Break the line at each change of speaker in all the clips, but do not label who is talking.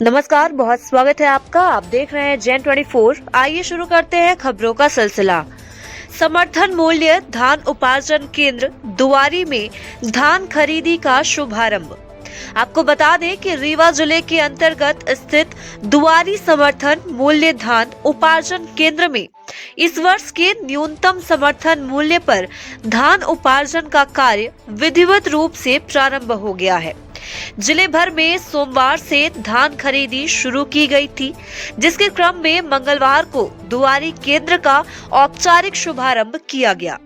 नमस्कार, बहुत स्वागत है आपका। आप देख रहे हैं जैन 24। आइए शुरू करते हैं खबरों का सिलसिला। समर्थन मूल्य धान उपार्जन केंद्र दुआरी में धान खरीदी का शुभारंभ। आपको बता दें कि रीवा जिले के अंतर्गत स्थित दुआरी समर्थन मूल्य धान उपार्जन केंद्र में इस वर्ष के न्यूनतम समर्थन मूल्य पर धान उपार्जन का कार्य विधिवत रूप से प्रारंभ हो गया है। जिले भर में सोमवार से धान खरीदी शुरू की गई थी, जिसके क्रम में मंगलवार को दुआरी केंद्र का औपचारिक शुभारंभ किया गया।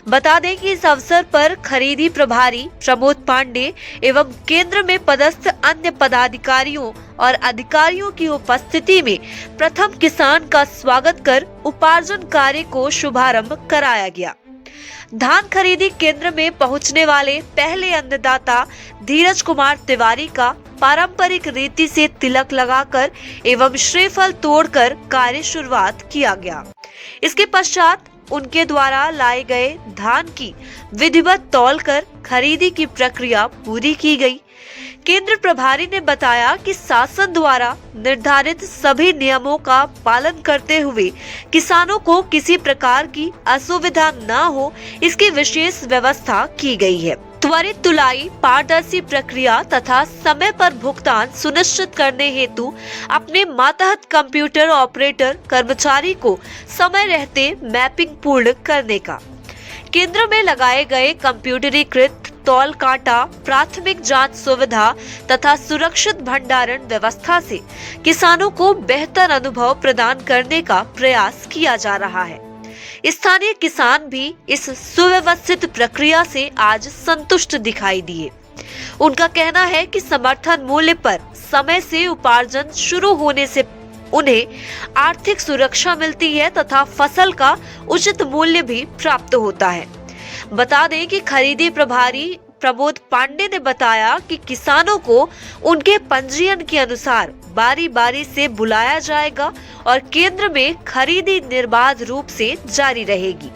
बता दें कि इस अवसर पर खरीदी प्रभारी प्रमोद पांडे एवं केंद्र में पदस्थ अन्य पदाधिकारियों और अधिकारियों की उपस्थिति में प्रथम किसान का स्वागत कर उपार्जन कार्य को शुभारंभ कराया गया। धान खरीदी केंद्र में पहुंचने वाले पहले अन्नदाता धीरज कुमार तिवारी का पारंपरिक रीति से तिलक लगाकर एवं श्रीफल तोड़कर कार्य शुरुआत किया गया। इसके पश्चात उनके द्वारा लाए गए धान की विधिवत तौलकर खरीदी की प्रक्रिया पूरी की गई। केंद्र प्रभारी ने बताया कि शासन द्वारा निर्धारित सभी नियमों का पालन करते हुए किसानों को किसी प्रकार की असुविधा न हो, इसकी विशेष व्यवस्था की गई है। त्वरित तुलाई, पारदर्शी प्रक्रिया तथा समय पर भुगतान सुनिश्चित करने हेतु अपने मातहत कंप्यूटर ऑपरेटर कर्मचारी को समय रहते मैपिंग पूर्ण करने का, केंद्र में लगाए गए कंप्यूटरीकृत तौल कांटा, प्राथमिक जांच सुविधा तथा सुरक्षित भंडारण व्यवस्था से किसानों को बेहतर अनुभव प्रदान करने का प्रयास किया जा रहा है। स्थानीय किसान भी इस सुव्यवस्थित प्रक्रिया से आज संतुष्ट दिखाई दिए। उनका कहना है कि समर्थन मूल्य पर समय से उपार्जन शुरू होने से उन्हें आर्थिक सुरक्षा मिलती है तथा फसल का उचित मूल्य भी प्राप्त होता है। बता दें कि खरीदी प्रभारी प्रमोद पांडे ने बताया कि किसानों को उनके पंजीयन के अनुसार बारी बारी से बुलाया जाएगा और केंद्र में खरीदी निर्बाध रूप से जारी रहेगी।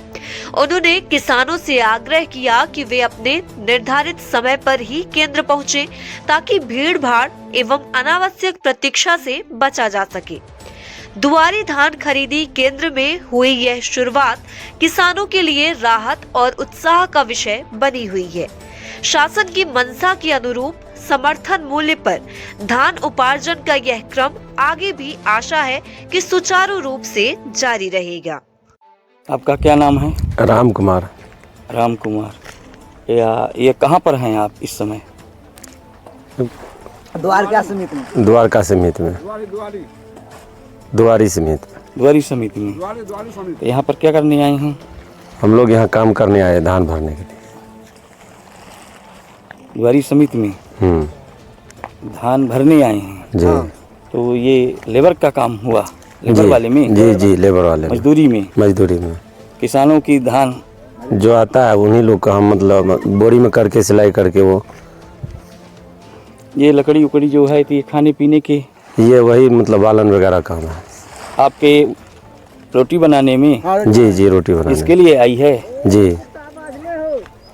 उन्होंने किसानों से आग्रह किया कि वे अपने निर्धारित समय पर ही केंद्र पहुंचे, ताकि भीड़ भाड़ एवं अनावश्यक प्रतीक्षा से बचा जा सके। दुआरी धान खरीदी केंद्र में हुई यह शुरुआत किसानों के लिए राहत और उत्साह का विषय बनी हुई है। शासन की मंशा के अनुरूप समर्थन मूल्य पर धान उपार्जन का यह क्रम आगे भी आशा है कि सुचारू रूप से जारी रहेगा।
आपका क्या नाम है?
राम कुमार।
राम कुमार। ये कहाँ पर हैं आप इस समय?
द्वारका समिति में। द्वारका समिति में। दुआरी समिति।
दुआरी समिति में। तो यहाँ पर क्या करने आए हैं?
हम लोग यहाँ काम करने आए, धान भरने के लिए।
दुआरी समिति में धान भरने आए हैं
जी।
तो ये लेबर का काम हुआ? लेबर वाले में?
जी जी, लेबर वाले
मजदूरी में।
मजदूरी में
किसानों की धान
जो आता है उन्हीं लोग का हम मतलब बोरी में करके सिलाई करके वो
ये लकड़ी उकड़ी जो है तो ये खाने पीने के
ये वही मतलब बालन वगैरह काम है।
आपके रोटी बनाने में?
जी जी, रोटी बनाने
इसके लिए आई है
जी।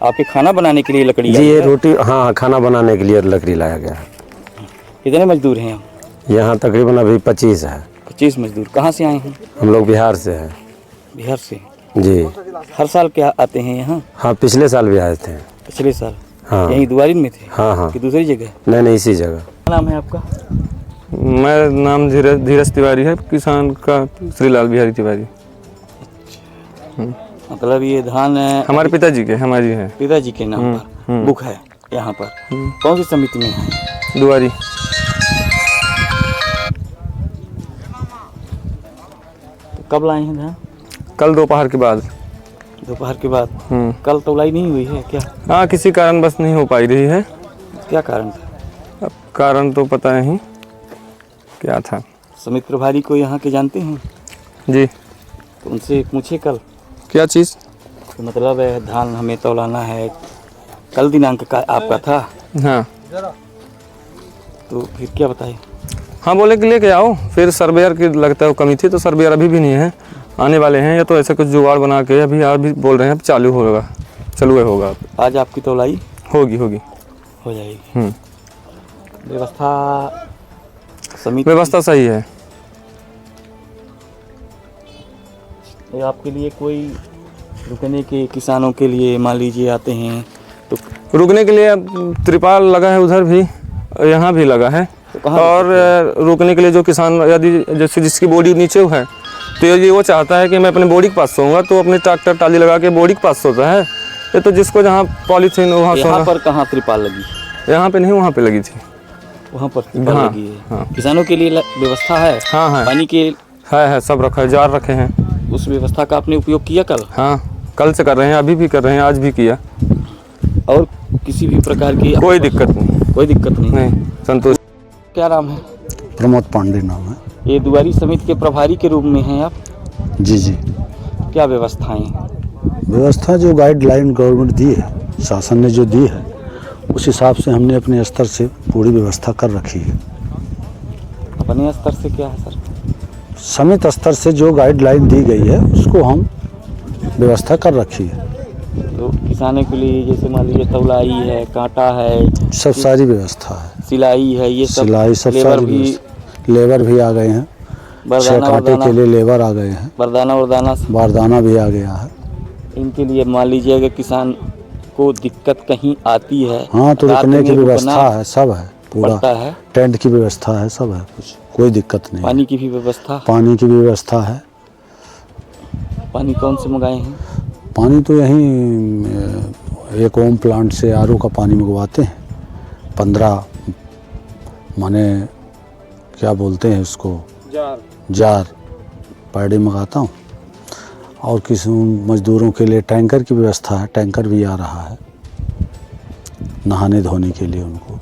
आपके खाना बनाने के लिए लकड़ी
जी, ये रोटी, हाँ, खाना बनाने के लिए लकड़ी लाया गया है।
कितने मजदूर हैं
यहाँ? तकरीबन अभी 25 है।
25 मजदूर। कहाँ से आए हैं?
हम लोग बिहार से हैं।
बिहार से?
जी।
हर साल क्या आते हैं यहाँ?
हाँ, पिछले साल भी आए थे।
पिछले साल?
हाँ।
यहीं दुआरी में थे?
हाँ हाँ।
कि दूसरी जगह?
नहीं, इसी जगह।
क्या नाम है आपका?
मेरा नाम धीरज तिवारी है, किसान का श्रीलाल बिहारी तिवारी।
मतलब ये धान
हमारे पिताजी के, हमारी है।
पिताजी के नाम पर बुक है यहाँ पर। कौन सी समिति में है?
दुआरी।
तो कब लाए हैं धान?
कल दोपहर के बाद।
दोपहर के बाद? कल तौलाई नहीं हुई है क्या?
हाँ, किसी कारण बस नहीं हो पाई रही है।
क्या कारण था?
अब कारण तो पता नहीं क्या था।
समिति प्रभारी को यहाँ के जानते हैं?
जी।
तो उनसे पूछे कल
क्या चीज़?
तो मतलब है धान हमें तौलाना है, कल दिनांक का आपका था।
हाँ।
तो फिर क्या बताए?
हाँ, बोले कि लेके आओ। फिर सर्वेयर की लगता है कमी थी, तो सर्वेयर अभी भी नहीं है, आने वाले हैं। या तो ऐसे कुछ जुगाड़ बना के अभी बोल रहे हैं चालू होगा।
आज आपकी तौलाई
होगी
हो जाएगी। व्यवस्था समिति
व्यवस्था सही है।
ये आपके लिए कोई रुकने के, किसानों के लिए मान लीजिए आते हैं तो
रुकने के लिए अब त्रिपाल लगा है, उधर भी यहाँ भी लगा है। और रुकने के लिए जो किसान यदि जैसे जिसकी बॉडी नीचे है तो यदि वो चाहता है कि मैं अपने बॉडी के पास सोऊंगा तो अपने ट्रैक्टर टाली लगा के बॉडी के पास सोता है। ये तो जिसको जहाँ पॉलीथीन वहाँ
यहाँ
सोना।
पर कहाँ त्रिपाल लगी?
यहाँ पे नहीं, वहाँ पे लगी थी।
वहाँ पर त्रिपाल
हाँ,
लगी है।
हाँ।
किसानों के लिए व्यवस्था है?
हाँ है,
पानी के
है सब रखा है, जार रखे हैं।
उस व्यवस्था का आपने उपयोग किया कल?
हाँ, कल से कर रहे हैं, अभी भी कर रहे हैं, आज भी किया।
और किसी भी प्रकार की
कोई दिक्कत नहीं।
कोई दिक्कत नहीं।
संतोष।
क्या नाम है?
प्रमोद पांडे नाम है।
ये दुआरी समिति के प्रभारी के रूप में हैं आप?
जी जी।
क्या व्यवस्थाएं?
व्यवस्था जो गाइडलाइन गवर्नमेंट दी है, शासन ने जो दी है, उस हिसाब से हमने अपने स्तर से पूरी व्यवस्था कर रखी है।
अपने स्तर से क्या है सर?
समिति स्तर से जो गाइडलाइन दी गई है उसको हम व्यवस्था कर रखी है।
तो किसानों के लिए जैसे मान लीजिए तौलाई है, कांटा है,
सब सारी व्यवस्था है।
सिलाई है, ये सब
सिलाई सब
लेबर
सारी
भी,
व्यवस्था। लेबर भी आ गए हैं, 6
बरदाना
कांटे के लिए लेबर आ गए हैं,
वरदाना
बारदाना भी आ गया है।
इनके लिए मान लीजिए अगर किसान को दिक्कत कहीं आती है,
हाँ तो
रात
रुकने की
में
व्यवस्था
रुकना
है, सब है, पूरा
पड़ता है।
टेंट की व्यवस्था है, सब है, कुछ कोई दिक्कत नहीं।
पानी की भी व्यवस्था?
पानी की भी व्यवस्था है।
पानी कौन से मंगाए हैं?
पानी तो यहीं एक ओम प्लांट से आरओ का पानी मंगवाते हैं। 15 माने क्या बोलते हैं उसको, जार पर डे मंगाता हूँ। और किसी मजदूरों के लिए टैंकर की व्यवस्था है, टैंकर भी आ रहा है नहाने धोने के लिए उनको।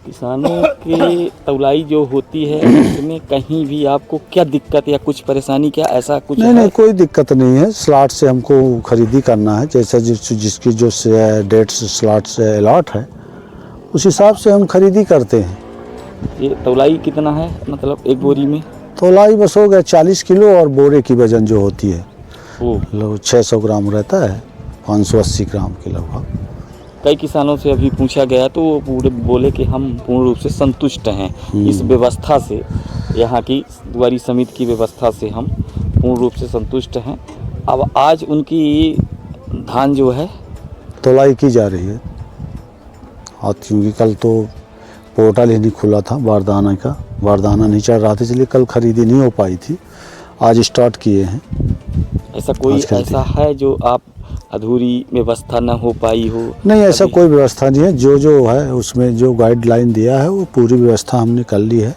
किसानों की तौलाई जो होती है उसमें कहीं भी आपको क्या दिक्कत या कुछ परेशानी, क्या ऐसा कुछ
नहीं
है?
नहीं, कोई दिक्कत नहीं है। स्लॉट से हमको खरीदी करना है, जैसा जिसकी जो डेट स्लॉट से अलॉट है उस हिसाब से हम खरीदी करते हैं।
ये तौलाई कितना है, मतलब एक बोरी में?
तौलाई बस हो गया 40 किलो, और बोरे की वजन जो होती है
वो
600 ग्राम रहता है, 580 ग्राम के लगभग।
कई किसानों से अभी पूछा गया तो वो पूरे बोले कि हम पूर्ण रूप से संतुष्ट हैं इस व्यवस्था से, यहाँ की दुआरी समिति की व्यवस्था से हम पूर्ण रूप से संतुष्ट हैं। अब आज उनकी धान जो है
तौलाई की जा रही है। और क्योंकि कल तो पोर्टल ही नहीं खुला था बारदाना का, बारदाना नहीं चढ़ रहा था, इसलिए कल खरीदी नहीं हो पाई थी। आज स्टार्ट किए हैं।
ऐसा कोई
आज कल
ऐसा है जो आप अधूरी व्यवस्था न हो पाई हो?
नहीं, ऐसा
अभी?
कोई व्यवस्था नहीं है। जो है उसमें जो गाइडलाइन दिया है वो पूरी व्यवस्था हमने कर ली है।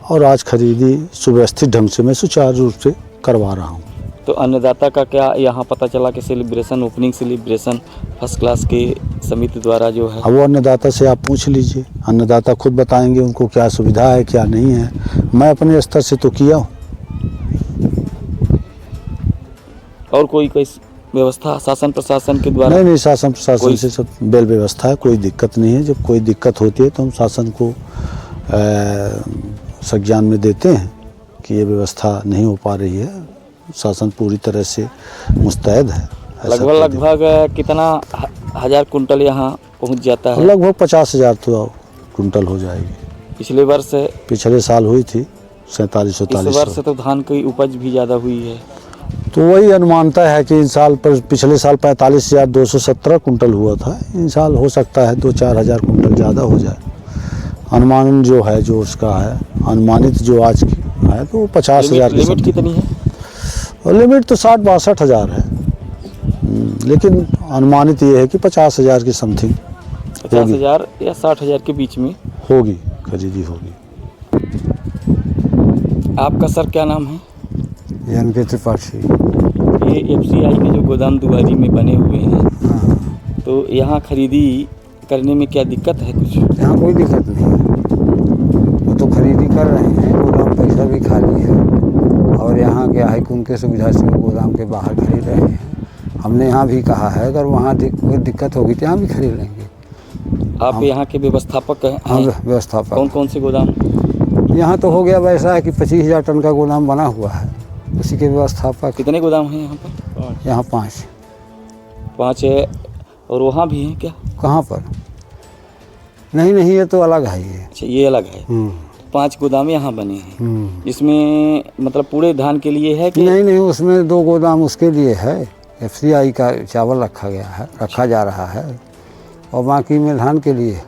और आज खरीदी सुव्यवस्थित ढंग से मैं सुचारू रूप से करवा रहा हूँ।
तो अन्नदाता का क्या यहाँ पता चला कि celebration, opening celebration first class के समिति द्वारा जो है?
अब वो अन्नदाता से आप पूछ लीजिए, अन्नदाता खुद बताएंगे उनको क्या सुविधा है क्या नहीं है। मैं अपने स्तर से तो किया हूँ।
और कोई व्यवस्था शासन प्रशासन के द्वारा?
नहीं, शासन प्रशासन से सब बेल व्यवस्था है, कोई दिक्कत नहीं है। जब कोई दिक्कत होती है तो हम शासन को संज्ञान में देते हैं कि ये व्यवस्था नहीं हो पा रही है। शासन पूरी तरह से मुस्तैद है।
लगभग कितना हजार कुंटल यहाँ पहुँच जाता है?
लगभग 50,000 तो कुंटल हो जाएगी।
पिछले वर्ष,
पिछले साल हुई थी 47-48।
इस वर्ष तो धान की उपज भी ज़्यादा हुई है।
तो वही अनुमानता है कि इस साल पर, पिछले साल 45,217 कुंटल हुआ था। इस साल हो सकता है 2-4 हज़ार कुंटल ज़्यादा हो जाए। अनुमान जो है, जो उसका है अनुमानित जो आज की है तो 50,000 की।
लिमिट कितनी है?
और लिमिट तो 60-62 हज़ार है, लेकिन अनुमानित ये है कि 50,000 की समथिंग
50,000 या 60,000 के बीच में
होगी, खरीदी होगी।
आपका सर क्या नाम है?
एन.के. त्रिपाठी।
ये FCI के जो गोदाम दुआरी में बने हुए हैं, तो यहाँ खरीदी करने में क्या दिक्कत है कुछ?
यहाँ कोई दिक्कत नहीं है, वो तो खरीदी कर रहे हैं। गोदाम पैसा भी खाली है। और यहाँ क्या है कि उनके सुविधा से वो गोदाम के बाहर खरीद रहे हैं। हमने यहाँ भी कहा है अगर वहाँ कोई दिक्कत होगी तो यहाँ भी खरीद लेंगे।
आप यहाँ के व्यवस्थापक हैं?
हाँ, व्यवस्थापक।
कौन कौन से गोदाम?
यहाँ तो हो गया वैसा है कि 25,000 टन का गोदाम बना हुआ है, उसी के व्यवस्थापक।
कितने गोदाम हैं यहाँ पर?
यहाँ 5।
5 है। और वहाँ भी हैं क्या?
कहाँ पर? नहीं नहीं, ये तो अलग है ये।
अच्छा, ये अलग है। 5 गोदाम यहाँ बने हैं। इसमें मतलब पूरे धान के लिए है कि
नहीं नहीं, उसमें 2 गोदाम उसके लिए है, FCI का चावल रखा जा रहा है, और बाकी में धान के लिए।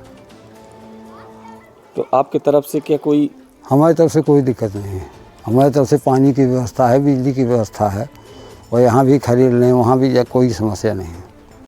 तो आपके तरफ से क्या कोई?
हमारी तरफ से कोई दिक्कत नहीं है। हमारी तरफ से पानी की व्यवस्था है, बिजली की व्यवस्था है, और यहाँ भी खरीद लें, वहाँ भी कोई समस्या नहीं है।